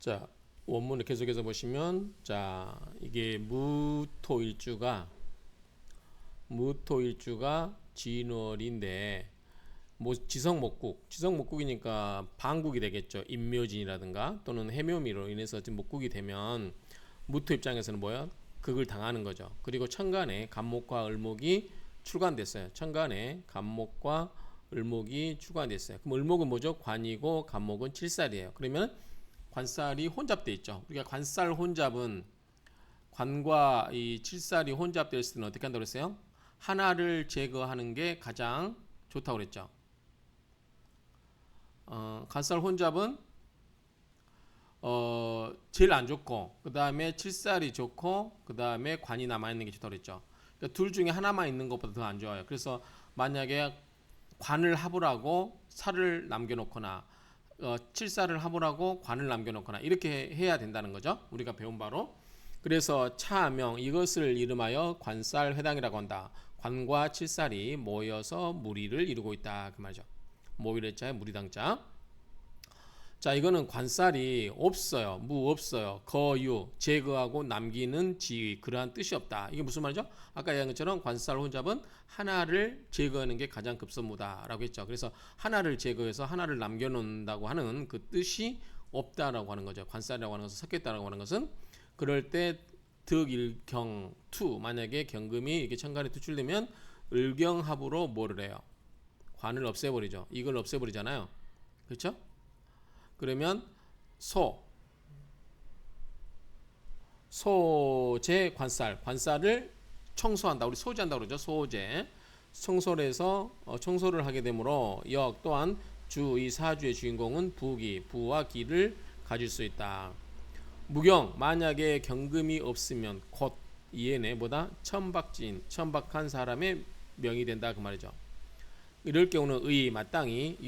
자, 원문을 계속해서 보시면, 자, 이게 무토일주가 진월인데, 뭐 지성목국이니까 반국이 되겠죠. 인묘진이라든가 또는 해묘미로 인해서 지금 목국이 되면 무토 입장에서는 뭐야? 극을 당하는 거죠. 그리고 천간에 간목과 을목이 출간됐어요. 천간에 간목과 을목이 출간됐어요. 그럼 을목은 뭐죠? 관이고 간목은 칠살이에요. 그러면 관살이 혼잡돼 있죠. 우리가 관살 혼잡은 관과 이 칠살이 혼잡될 때는 어떻게 한다고 그랬어요? 하나를 제거하는 게 가장 좋다고 그랬죠. 관살 혼잡은 제일 안 좋고 그 다음에 칠살이 좋고 그 다음에 관이 남아있는 게 좋다고 그랬죠. 그러니까 둘 중에 하나만 있는 것보다 더 안 좋아요. 그래서 만약에 관을 합을하고 살을 남겨놓거나 칠살을 합을하고 관을 남겨놓거나 이렇게 해야 된다는 거죠. 우리가 배운 바로. 그래서 차명 이것을 이름하여 관살회당이라고 한다. 관과 칠살이 모여서 무리를 이루고 있다 그 말이죠. 모일자에 무리당자. 자, 이거는 관살이 없어요. 무 없어요. 거유 제거하고 남기는 지의 그러한 뜻이 없다. 이게 무슨 말이죠? 아까 얘기한 것처럼 관살 혼잡은 하나를 제거하는 게 가장 급선무다라고 했죠. 그래서 하나를 제거해서 하나를 남겨놓는다고 하는 그 뜻이 없다라고 하는 거죠. 관살이라고 하는 것은 섞였다라고 하는 것은 그럴 때 득일경투 만약에 경금이 이게 천간에 투출되면 을경합으로 뭐를 해요? 관을 없애버리죠. 이걸 없애버리잖아요. 그렇죠? 그러면 소재 관살을 청소한다. 우리 소재한다 그러죠. 소재 청소를 해서 청소를 하게 되므로 역 또한 주 이 사주의 주인공은 부와 기를 가질 수 있다. 무경 만약에 경금이 없으면 곧 이에네 뭐다 천박한 사람의 명이 된다 그 말이죠. 이럴 경우는 의 마땅히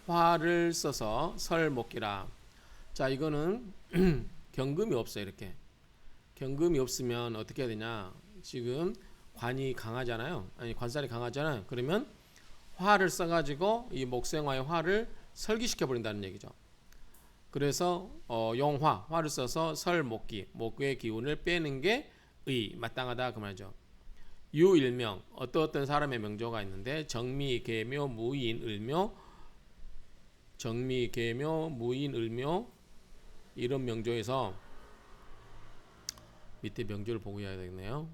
화를 써서 설목기라. 자, 이거는 경금이 없어요. 이렇게 경금이 없으면 어떻게 해야 되냐? 지금 관이 강하잖아요. 아니 관살이 강하잖아요. 그러면 화를 써가지고 이 목생화의 화를 설기시켜 버린다는 얘기죠. 그래서 화를 써서 설목기 목의 기운을 빼는 게 의 마땅하다 그 말이죠. 유일명 어떤 사람의 명조가 있는데 정미 계묘 무인 을묘 정미 계묘 무인 을묘 이런 명조에서 밑에 명조를 보고 해야 되겠네요.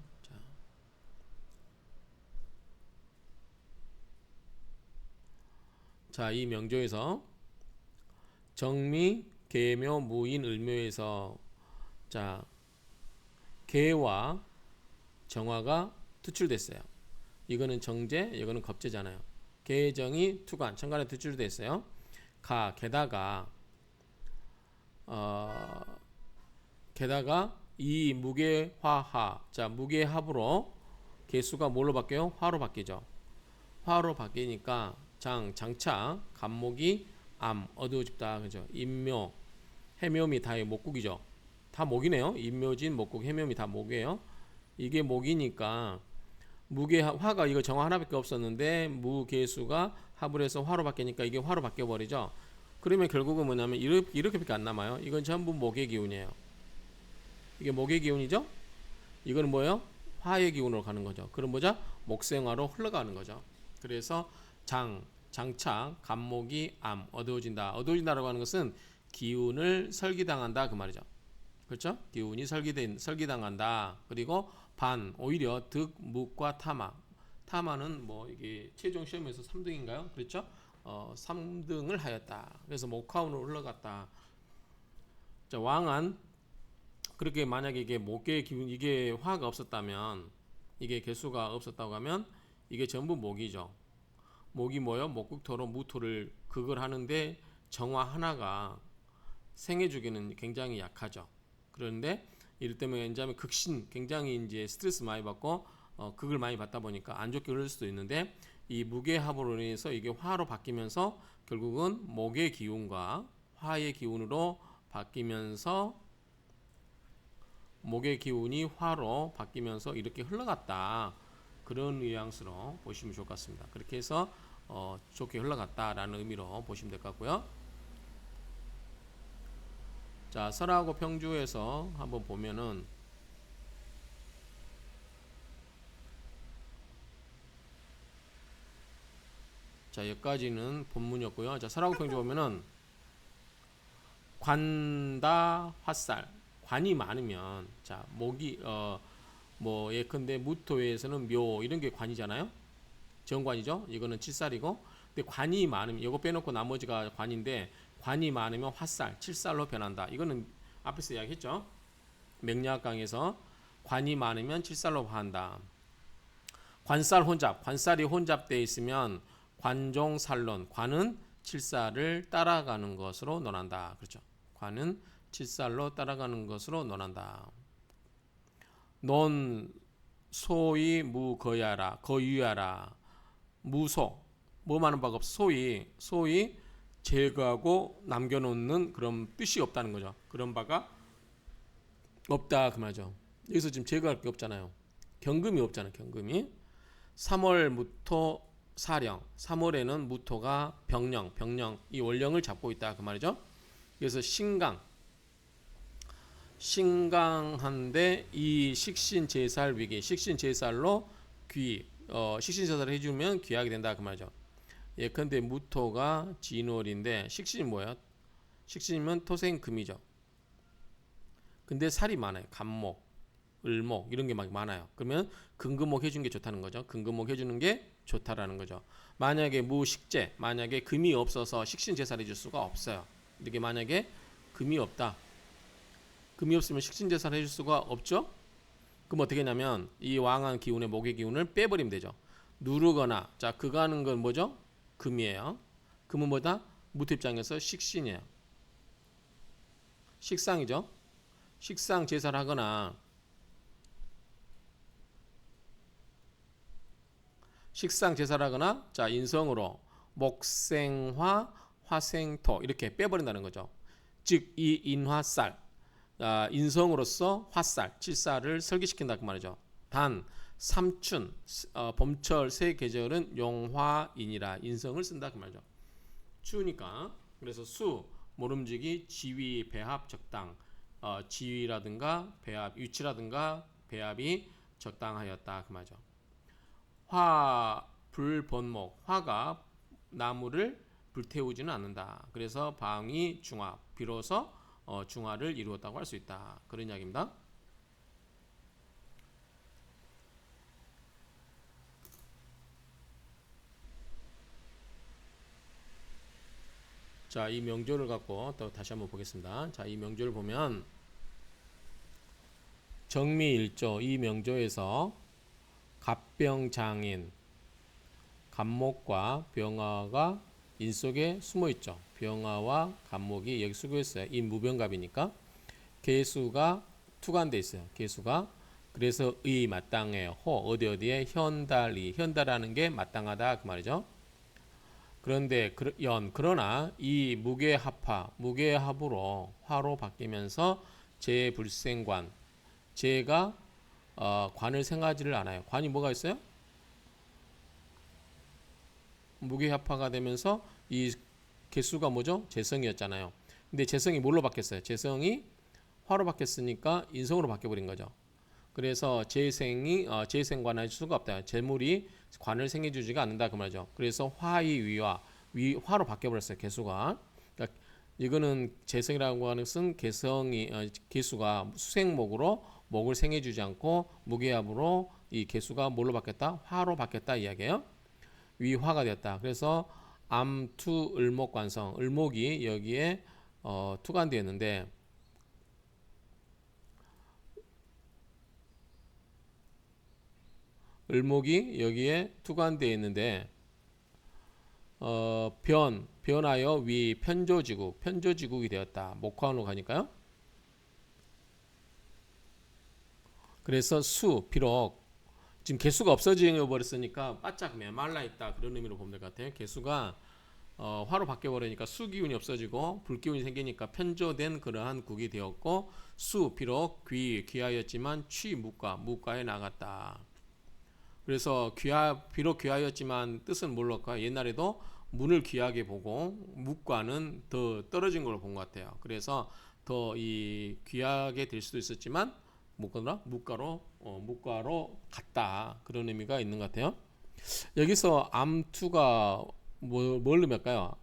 자, 이 명조에서 정미 계묘 무인 을묘에서 자 계와 정화가 투출됐어요. 이거는 정제, 이거는 겁제잖아요. 계정이 투관, 천간에 투출됐어요. 게다가 이 무게화하, 자 무게합으로 개수가 뭘로 바뀌어요? 화로 바뀌죠. 화로 바뀌니까 장차 간목이 어두워집다 그죠. 인묘 해묘미 다 목국이죠. 다 목이네요. 인묘진 목국 해묘미 다 목이에요. 이게 목이니까 화가 이거 정화 하나밖에 없었는데 무개수가 합을 해서 화로 바뀌니까 이게 화로 바뀌어 버리죠. 그러면 결국은 뭐냐면 이렇게밖에 안 남아요. 이건 전부 목의 기운이에요. 이게 목의 기운이죠. 이거는 뭐예요? 화의 기운으로 가는 거죠. 그럼 뭐죠? 목생화로 흘러가는 거죠. 그래서 장차 간목이 어두워진다라고 하는 것은 기운을 설기당한다 그 말이죠. 그렇죠? 기운이 설기당한다. 그리고 오히려 득묵과 타마는 뭐 이게 최종 시험에서 3등인가요? 그렇죠? 3등을 하였다. 그래서 목화운으로 흘러갔다. 자, 왕안 그렇게 만약에 이게 목의 기운 이게 화가 없었다면 이게 개수가 없었다고 하면 이게 전부 목이죠. 목이 뭐요? 목국토로 무토를 극을 하는데 정화 하나가 생해주기는 굉장히 약하죠. 그런데 이럴 때면 이제 극신 굉장히 이제 스트레스 많이 받고 극을 많이 받다 보니까 안 좋게 흐를 수도 있는데 이 무게합으로 인해서 이게 화로 바뀌면서 결국은 목의 기운과 화의 기운으로 바뀌면서 목의 기운이 화로 바뀌면서 이렇게 흘러갔다. 그런 뉘앙스로 보시면 좋을 것 같습니다. 그렇게 해서 좋게 흘러갔다라는 의미로 보시면 될 것 같고요. 자, 설하고 평주에서 한번 보면은 자, 여기까지는 본문이었고요. 자, 설하고 평주 보면은 관다 화살. 관이 많으면 자, 목이 뭐 예컨대 무토에서는 묘 이런 게 관이잖아요. 정관이죠. 이거는 칠살이고. 근데 관이 많으면 이거 빼놓고 나머지가 관인데 관이 많으면 화살, 칠살로 변한다. 이거는 앞에서 이야기했죠. 맥락강에서 관이 많으면 칠살로 한다. 관살 혼잡, 관살이 혼잡되어 있으면 관종살론, 관은 칠살을 따라가는 것으로 논한다. 그렇죠. 관은 칠살로 따라가는 것으로 논한다. 논 소위 무거야라, 거유야라, 무소, 뭐 많은 바가 없어. 소위 제거하고 남겨놓는 그런 뜻이 없다는 거죠. 그런 바가 없다 그 말이죠. 여기서 지금 제거할 게 없잖아요. 경금이 없잖아요. 경금이 3월 무토 사령, 3월에는 무토가 병령 이 원령을 잡고 있다 그 말이죠. 그래서 신강한데 이 식신제살 위기, 식신제살로 식신제살을 해주면 귀하게 된다 그 말이죠. 예컨대 무토가 진월인데 식신이 뭐예요? 식신이면 토생금이죠. 근데 살이 많아요. 간목, 을목 이런 게 막 많아요. 그러면 금금목 해주는 게 좋다는 거죠. 금금목 해주는 게 좋다라는 거죠. 만약에 무식재, 만약에 금이 없어서 식신제살 해줄 수가 없어요. 이게 만약에 금이 없다. 금이 없으면 식신제살 해줄 수가 없죠. 그럼 어떻게 하냐면 이 왕한 기운의 목의 기운을 빼버리면 되죠. 누르거나 자 그가 하는 건 뭐죠? 금이에요. 금은 뭐다? 무토 입장에서 식신이에요. 식상이죠. 식상 제사를 하거나 식상 제사를 하거나 자 인성으로 목생화 화생토 이렇게 빼버린다는 거죠. 즉 이 인화살 인성으로서 화살 칠살을 설계시킨다 그 말이죠. 단 삼춘 봄철 세 계절은 용화인이라 인성을 쓴다 그 말이죠. 추우니까 그래서 수 모름지기 지위 배합 적당 지위라든가 배합 위치라든가 배합이 적당하였다 그 말이죠. 화 불본목 화가 나무를 불태우지는 않는다. 그래서 방위 중화 비로소 중화를 이루었다고 할 수 있다. 그런 이야기입니다. 자, 이 명조를 갖고 또 다시 한번 보겠습니다. 자, 이 명조를 보면 정미일조 이 명조에서 갑병장인 갑목과 병화가 인 속에 숨어 있죠. 병화와 갑목이 여기 숨어 있어요. 이 무병갑이니까 개수가 투관돼 있어요. 개수가 그래서 의 마땅해요. 호 어디에 현달이 현달하는 게 마땅하다 그 말이죠. 그런데 그러나 이 무게합으로 화로 바뀌면서 재불생관 재가 관을 생하지를 않아요. 관이 뭐가 있어요? 무게합화가 되면서 이 개수가 뭐죠? 재성이었잖아요. 근데 재성이 뭘로 바뀌었어요? 재성이 화로 바뀌었으니까 인성으로 바뀌어버린 거죠. 그래서 재생관을 할 수가 없다. 재물이 관을 생해주지가 않는다 그 말이죠. 그래서 화로 바뀌어버렸어요. 개수가. 그러니까 이거는 재성이라고 하는 것은 개수가 수생목으로 목을 생해주지 않고 무게합으로 이 개수가 뭘로 바뀌었다? 화로 바뀌었다 이야기예요. 위화가 되었다. 그래서 암투 을목관성 을목이 여기에 투관되어 있는데 을목이 여기에 투관되어 있는데 변하여 위 편조지국이 되었다. 목화원으로 가니까요. 그래서 비록 지금 개수가 없어져 버렸으니까 바짝 메말라 있다 그런 의미로 보면 될 것 같아요. 개수가 화로 바뀌어 버리니까 수 기운이 없어지고 불 기운이 생기니까 편조된 그러한 국이 되었고 비록 귀하였지만 무과에 나갔다. 그래서 비록 귀하였지만 뜻은 뭘까? 옛날에도 문을 귀하게 보고 무과는 더 떨어진 걸 본 것 같아요. 그래서 더 이 귀하게 될 수도 있었지만 무가로 갔다 그런 의미가 있는 것 같아요. 여기서 암투가 뭘 의미할까요?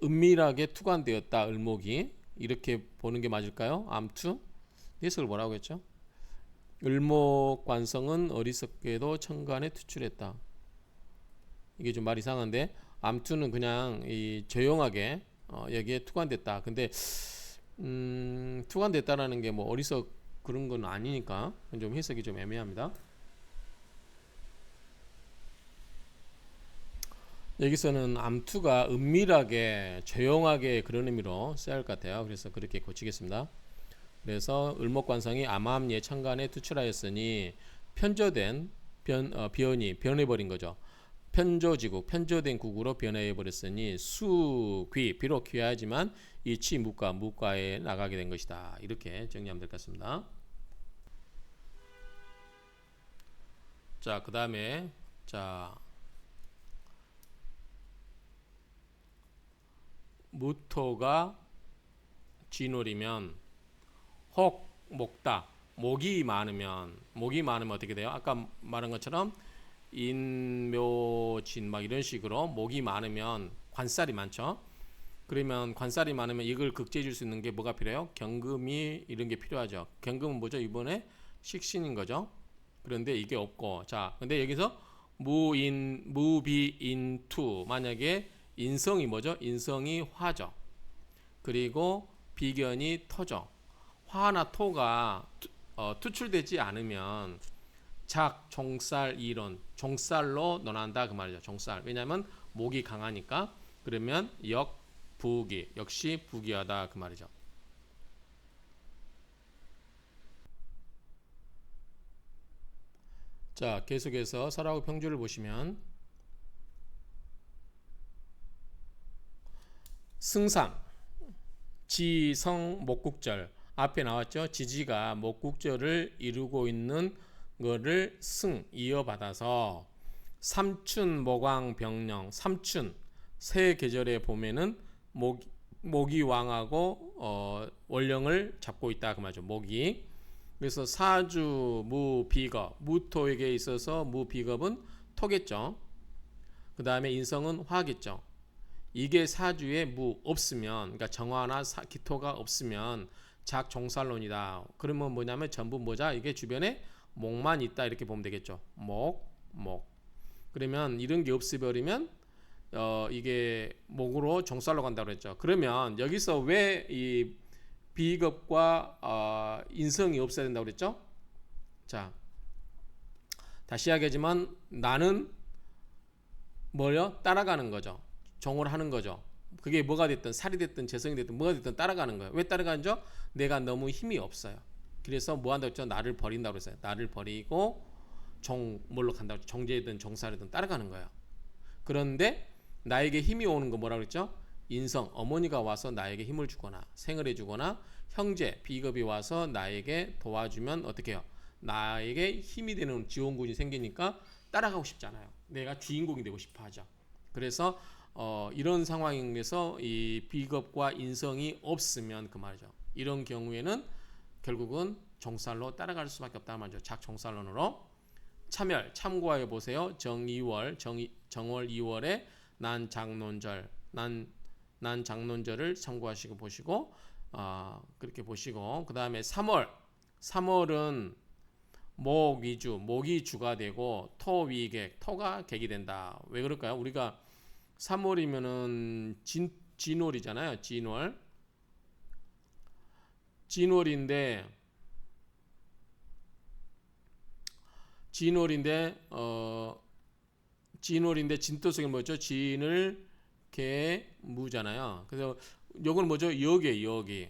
은밀하게 투관되었다 을목이 이렇게 보는 게 맞을까요? 암투 해석을 뭐라고 했죠? 을목관성은 어리석게도 천간에 투출했다. 이게 좀 말 이상한데 암투는 그냥 이 조용하게 여기에 투관됐다. 근데 투관됐다라는 게 뭐 어리석 그런 건 아니니까 좀 해석이 좀 애매합니다. 여기서는 암투가 은밀하게 조용하게 그런 의미로 써야 할 것 같아요. 그래서 그렇게 고치겠습니다. 그래서 을목관성이 암암예 천간에 투출하였으니 편조된 변이 변해버린 거죠. 편조지국 편조된 국으로 변해버렸으니 수귀 비록 귀하지만 이치 무가에 나가게 된 것이다. 이렇게 정리하면 될 것 같습니다. 자, 그 다음에 자 무토가 진월이면 혹 목다 목이 많으면 어떻게 돼요? 아까 말한 것처럼 인묘진 막 이런 식으로 목이 많으면 관살이 많죠. 그러면 관살이 많으면 이걸 극제해 줄 수 있는 게 뭐가 필요해요? 경금이 이런 게 필요하죠. 경금은 뭐죠? 이번에 식신인 거죠. 그런데 이게 없고 자 근데 여기서 무비인투 만약에 인성이 뭐죠? 인성이 화죠. 그리고 비견이 토죠. 화나 토가 투출되지 않으면 작, 종살, 이론, 종살로 논한다 그 말이죠. 종살. 왜냐하면 목이 강하니까. 그러면 역, 부기, 역시 부기하다 그 말이죠. 자, 계속해서 설하고 평주를 보시면 승상, 지성, 목국절 앞에 나왔죠. 지지가 목국절을 이루고 있는 거를 승 이어받아서 삼춘, 모광, 병령, 삼춘 세 계절에 보면은 목이 왕하고 월령을 잡고 있다 그 말이죠. 목이. 그래서 사주 무비겁 무토에게 있어서 무비겁은 토겠죠. 그 다음에 인성은 화겠죠. 이게 사주에 무 없으면 그러니까 정화나 기토가 없으면 작종살론이다. 그러면 뭐냐면 전부 뭐자 이게 주변에 목만 있다 이렇게 보면 되겠죠. 목. 그러면 이런 게 없어버리면 이게 목으로 종살로 간다고 그랬죠. 그러면 여기서 왜 이 비겁과 인성이 없어야 된다고 그랬죠? 자, 다시 이야기하지만 나는 뭐요? 따라가는 거죠. 종을 하는 거죠. 그게 뭐가 됐든 살이 됐든 재성이 됐든 뭐가 됐든 따라가는 거예요. 왜 따라가는죠? 내가 너무 힘이 없어요. 그래서 뭐 한다고 했죠? 나를 버린다고 그랬어요. 나를 버리고 뭘로 간다고 했죠? 정제든 정살이든 따라가는 거예요. 그런데 나에게 힘이 오는 거 뭐라고 그랬죠? 인성, 어머니가 와서 나에게 힘을 주거나 생을 해주거나 형제, 비겁이 와서 나에게 도와주면 어떻게 해요? 나에게 힘이 되는 지원군이 생기니까 따라가고 싶잖아요. 내가 주인공이 되고 싶어 하죠. 그래서 이런 상황에서 이 비겁과 인성이 없으면 그 말이죠. 이런 경우에는 결국은 종살로 따라갈 수밖에 없다는 말이죠. 작종살론으로 참열 참고해 보세요. 정월 2월에 난장론절 난장론절을 참고하시고 보시고 그렇게 보시고 그 다음에 3월은 목 위주 목이 주가 되고 토 위객 토가 객이 된다. 왜 그럴까요? 우리가 3월이면은 진월이잖아요. 진월인데 진월인데 진토성이 뭐죠? 진을 개무잖아요. 그래서 요건 뭐죠? 여기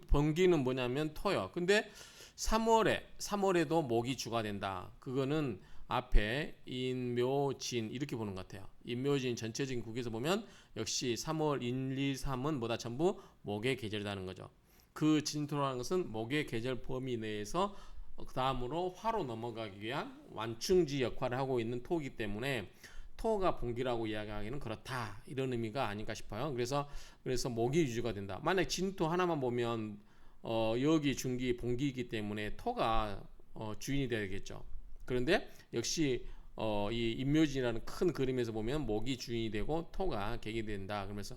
번기는 뭐냐면 토요. 근데 3월에도 목이 주가 된다. 그거는 앞에 인묘진 이렇게 보는 것 같아요. 인묘진 전체적인 국에서 보면 역시 3월 1, 2, 3은 뭐다 전부 목의 계절이라는 거죠. 그 진토라는 것은 목의 계절 범위 내에서 그 다음으로 화로 넘어가기 위한 완충지 역할을 하고 있는 토이기 때문에 토가 봉기라고 이야기하기는 그렇다 이런 의미가 아닌가 싶어요. 그래서 목이 유지가 된다. 만약 진토 하나만 보면 여기 중기 봉기이기 때문에 토가 주인이 되겠죠. 그런데 역시 이 임묘진이라는 큰 그림에서 보면 목이 주인이 되고 토가 객이 된다. 그러면서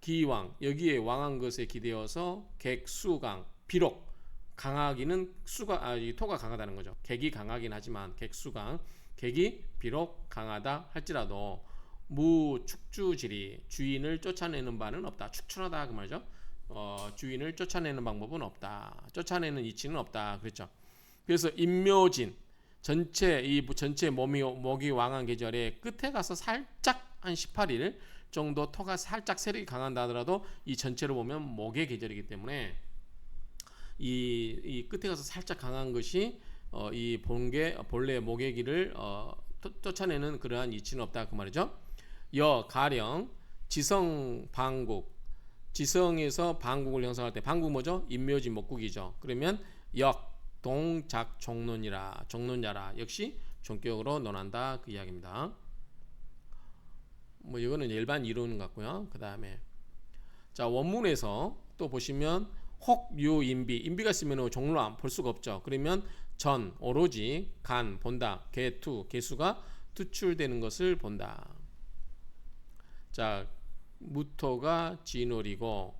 기왕 여기에 왕한 것에 기대어서 객수강 비록 강하기는 이 토가 강하다는 거죠. 객이 강하긴 하지만 객수강 객이 비록 강하다 할지라도 무축주지리 주인을 쫓아내는 바는 없다. 축출하다 그 말이죠. 주인을 쫓아내는 방법은 없다. 쫓아내는 이치는 없다. 그렇죠. 그래서 임묘진 전체 목이 왕한 계절에 끝에 가서 살짝 한 18일 정도 토가 살짝 세력이 강한다 하더라도 이 전체로 보면 목의 계절이기 때문에 이 끝에 가서 살짝 강한 것이 이 본래 목의 길을 쫓아내는 그러한 이치는 없다 그 말이죠. 가령 지성 방국 지성에서 방국을 형성할 때 방국 뭐죠? 임묘진 목국이죠. 그러면 동작 종론야라 역시 종격으로 논한다 그 이야기입니다. 뭐 이거는 일반 이론 같고요. 그 다음에 자 원문에서 또 보시면 혹유인비 인비가 있으면 종로 안 볼 수가 없죠. 그러면 오로지 간 본다 개수가 투출되는 것을 본다. 자 무토가 진월이고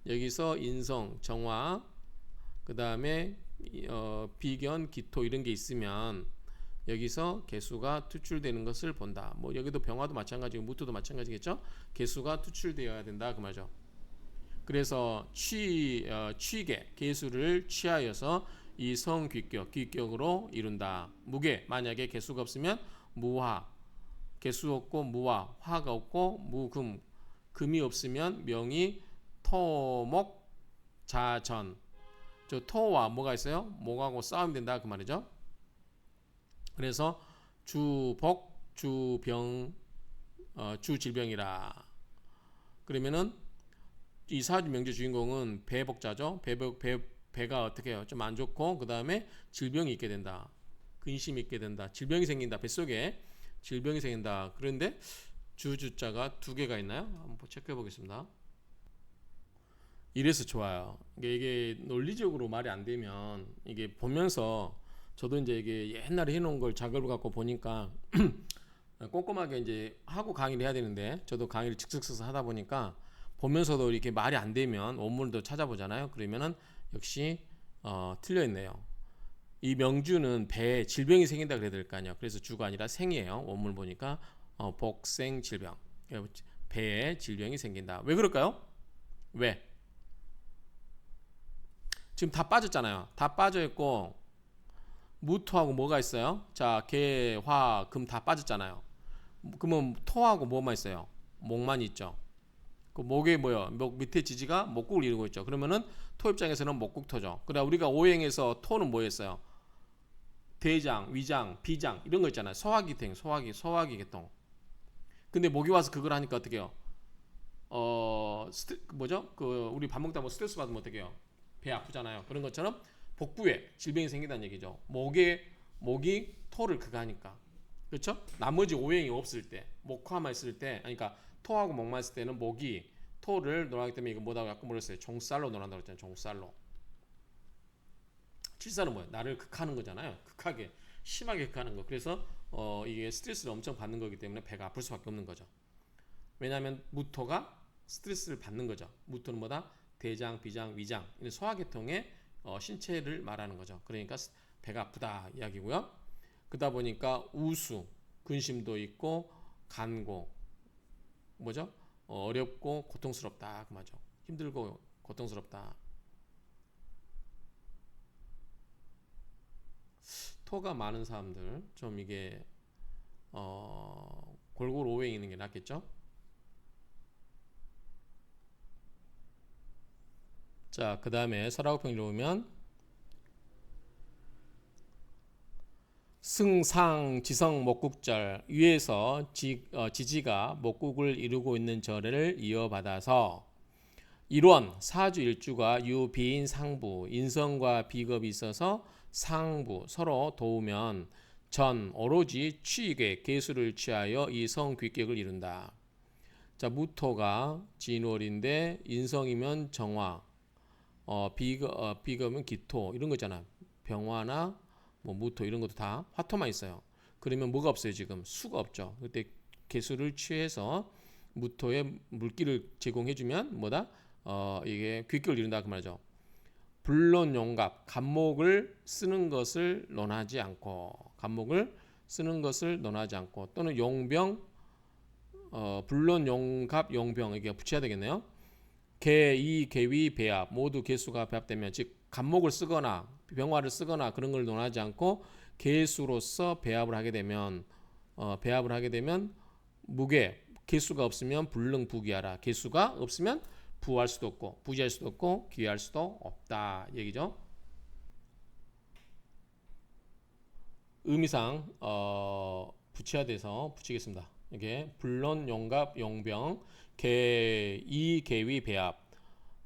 여기서 인성 정화 그 다음에 비견 기토 이런 게 있으면 여기서 개수가 투출되는 것을 본다. 뭐 여기도 병화도 마찬가지고 무토도 마찬가지겠죠. 개수가 투출되어야 된다 그 말이죠. 그래서 취계 개수를 취하여서 이 성귀격으로 이룬다. 무게 만약에 개수가 없으면 무화 개수 없고 무화 화가 없고 무금 금이 없으면 명이 토목 자전 저 토와 뭐가 있어요? 목하고 싸움이 된다 그 말이죠. 그래서 주복 주병 주질병이라. 그러면은 이 사주 명제 주인공은 배복자죠. 배가 어떻게 해요? 좀 안 좋고 그 다음에 질병이 있게 된다. 근심이 있게 된다. 질병이 생긴다. 뱃속에 질병이 생긴다. 그런데 주자가 두 개가 있나요? 한번 체크해 보겠습니다. 이래서 좋아요. 이게 논리적으로 말이 안 되면 이게 보면서 저도 이제 이게 옛날에 해놓은 걸 자료를 갖고 보니까 꼼꼼하게 이제 하고 강의를 해야 되는데 저도 강의를 즉석 써서 하다 보니까 보면서도 이렇게 말이 안 되면 원문도 찾아보잖아요. 그러면은 역시 틀려 있네요. 이 명주는 배에 질병이 생긴다 그래야 될 거 아니에요. 그래서 주가 아니라 생이에요. 원문 보니까 복생 질병 배에 질병이 생긴다. 왜 그럴까요? 왜? 지금 다 빠졌잖아요. 다 빠져 있고 무토하고 뭐가 있어요? 자, 개, 화, 금 다 빠졌잖아요. 그러면 토하고 뭐만 있어요? 목만 있죠. 그 목에 뭐요? 목 밑에 지지가 목국을 이루고 있죠. 그러면은 토 입장에서는 목국토죠. 그러나 우리가 오행에서 토는 뭐였어요? 대장, 위장, 비장 이런 거 있잖아요. 소화기통, 소화기 계통. 근데 목이 와서 그걸 하니까 어떻게 해요? 뭐죠? 그 우리 밥 먹다 뭐 스트레스 받으면 어떻게 해요? 배 아프잖아요. 그런 것처럼 복부에 질병이 생긴다는 얘기죠. 목이 토를 그거 하니까. 그렇죠? 나머지 오행이 없을 때, 목화만 있을 때, 그러니까 토하고 목만 있을 때는 목이 토를 논하기 때문에 이거 뭐다고 아까 뭐랬어요? 종살로 논한다고 했잖아요. 종살로. 칠살은 뭐예요? 나를 극하는 거잖아요. 극하게 심하게 극하는 거. 그래서 이게 스트레스를 엄청 받는 거기 때문에 배가 아플 수밖에 없는 거죠. 왜냐하면 무토가 스트레스를 받는 거죠. 무토는 뭐다? 대장, 비장, 위장 이런 소화계통의 신체를 말하는 거죠. 그러니까 배가 아프다 이야기고요. 그러다 보니까 우수, 근심도 있고 간고 뭐죠? 어렵고 고통스럽다 그 말이죠. 힘들고 고통스럽다. 토가 많은 사람들 좀 이게 골고루 오행이 있는 게 낫겠죠? 자, 그 다음에 설화국평일 보면 승상 지성 목국절 위에서 지지가 목국을 이루고 있는 절을 이어받아서 일원 사주 일주가 유비인 상부 인성과 비겁이 있어서 상부 서로 도우면 오로지 취계 개수를 취하여 이 성귀격을 이룬다. 자 무토가 진월인데 인성이면 정화 비거면 기토 이런 거잖아. 병화나 뭐 무토 이런 것도 다 화토만 있어요. 그러면 뭐가 없어요 지금? 수가 없죠. 그때 개수를 취해서 무토에 물기를 제공해주면 뭐다? 이게 귀격을 이룬다 그 말이죠. 불론 용갑 간목을 쓰는 것을 논하지 않고 또는 용병 불론 용갑 용병 이게 붙여야 되겠네요. 개, 개위, 배합 모두 개수가 배합되면 즉 간목을 쓰거나 병화를 쓰거나 그런 걸 논하지 않고 개수로서 배합을 하게 되면 무게 개수가 없으면 불능부귀하라. 개수가 없으면 부할 수도 없고 부지할 수도 없고 귀할 수도 없다 얘기죠. 의미상 붙여야 돼서 붙이겠습니다. 이게 불론, 용갑, 용병, 이, 개위, 배합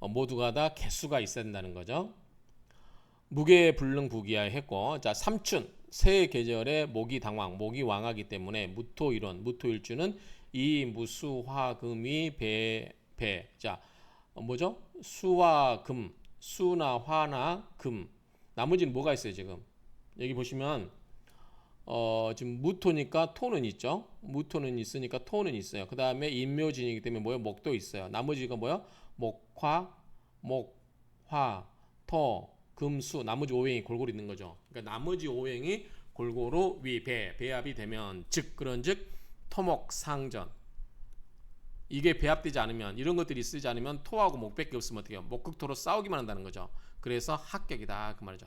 모두가 다 개수가 있어야 된다는 거죠. 무게 불능부귀하에 했고 자 삼춘 새 계절에 목이 당왕 목이 왕하기 때문에 무토일원 무토일주는 이 무수화금이 자 뭐죠? 수와 금 수나 화나 금 나머지는 뭐가 있어요 지금 여기 보시면 지금 무토니까 토는 있죠. 무토는 있으니까 토는 있어요. 그 다음에 인묘진이기 때문에 뭐요? 목도 있어요. 나머지가 뭐요? 목화, 토, 금수 나머지 오행이 골고루 있는 거죠. 그러니까 나머지 오행이 골고루 배합이 되면 즉 그런즉 토목상전 이게 배합되지 않으면 이런 것들이 쓰지 않으면 토하고 목밖에 없으면 어떻게 해요? 목극토로 싸우기만 한다는 거죠. 그래서 합격이다 그 말이죠.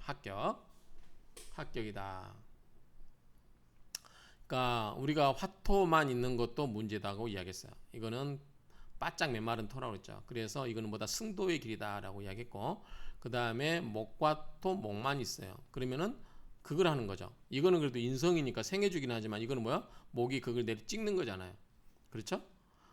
합격이다. 그러니까 우리가 화토만 있는 것도 문제다고 이야기했어요. 이거는 바짝 메마른 토라고 했죠. 그래서 이거는 뭐다 승도의 길이다라고 이야기했고 그 다음에 목과 토 목만 있어요. 그러면은 그걸 하는 거죠. 이거는 그래도 인성이니까 생해주긴 하지만 이거는 뭐야? 목이 그걸 내리 찍는 거잖아요. 그렇죠?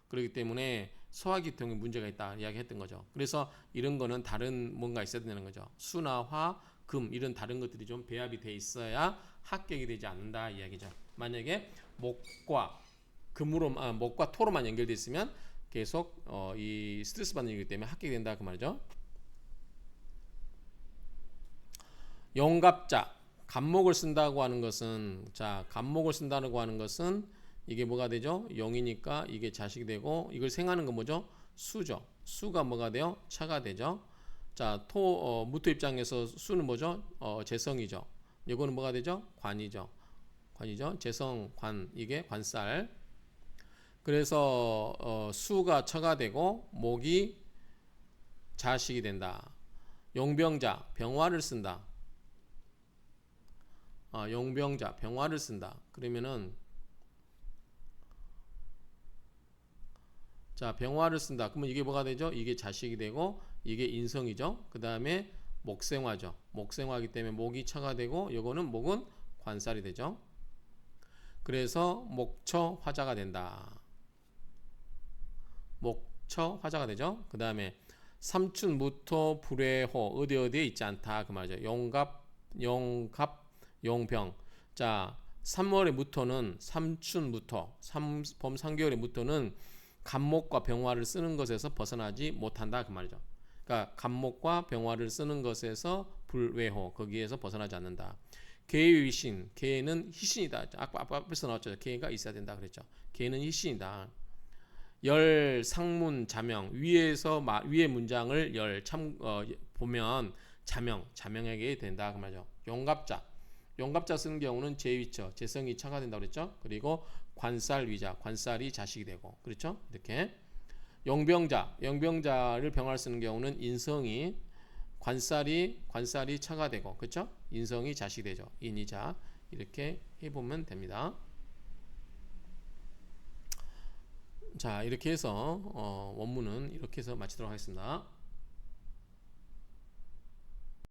그렇기 때문에 소화기통에 문제가 있다 이야기했던 거죠. 그래서 이런 거는 다른 뭔가 있어야 되는 거죠. 수나 화, 금 이런 다른 것들이 좀 배합이 돼 있어야 합격이 되지 않는다 이야기죠. 만약에 목과 토로만 연결돼 있으면 계속 이 스트레스 받는 일이기 때문에 합격이 된다 그 말이죠. 용갑자 간목을 쓴다고 하는 것은 이게 뭐가 되죠? 용이니까 이게 자식이 되고 이걸 생하는 건 뭐죠? 수죠. 수가 뭐가 돼요? 차가 되죠. 자, 무토 입장에서 수는 뭐죠? 재성이죠. 이거는 뭐가 되죠? 관이죠. 재성, 관 이게 관살. 그래서 수가 처가 되고 목이 자식이 된다. 용병자 병화를 쓴다. 용병자 병화를 쓴다. 그러면은 자 병화를 쓴다. 그러면 이게 뭐가 되죠? 이게 자식이 되고 이게 인성이죠. 그 다음에 목생화죠. 목생화이기 때문에 목이 처가 되고 요거는 목은 관살이 되죠. 그래서 목처 화자가 된다. 목처 화자가 되죠. 그 다음에 삼춘 무토 불회호 어디에 있지 않다 그 말이죠. 용갑 용병. 자 3월의 무토는 삼춘 무토 범 3개월의 무토는 간목과 병화를 쓰는 것에서 벗어나지 못한다 그 말이죠. 그러니까 간목과 병화를 쓰는 것에서 불외호 거기에서 벗어나지 않는다. 개의 위신 개는 희신이다. 앞에서 나왔죠. 개가 있어야 된다 그랬죠. 개는 희신이다. 열 상문 자명 위의 문장을 보면 자명하게 된다 그 말이죠. 용갑자 쓰는 경우는 제위처 재성이 처가 된다고 그랬죠. 그리고 관살 위자 관살이 자식이 되고 그렇죠. 이렇게 용병자를 병화를 쓰는 경우는 인성이 관살이 처가 되고 그렇죠. 인성이 자식이 되죠. 인이자 이렇게 해보면 됩니다. 자 이렇게 해서 원문은 이렇게 해서 마치도록 하겠습니다.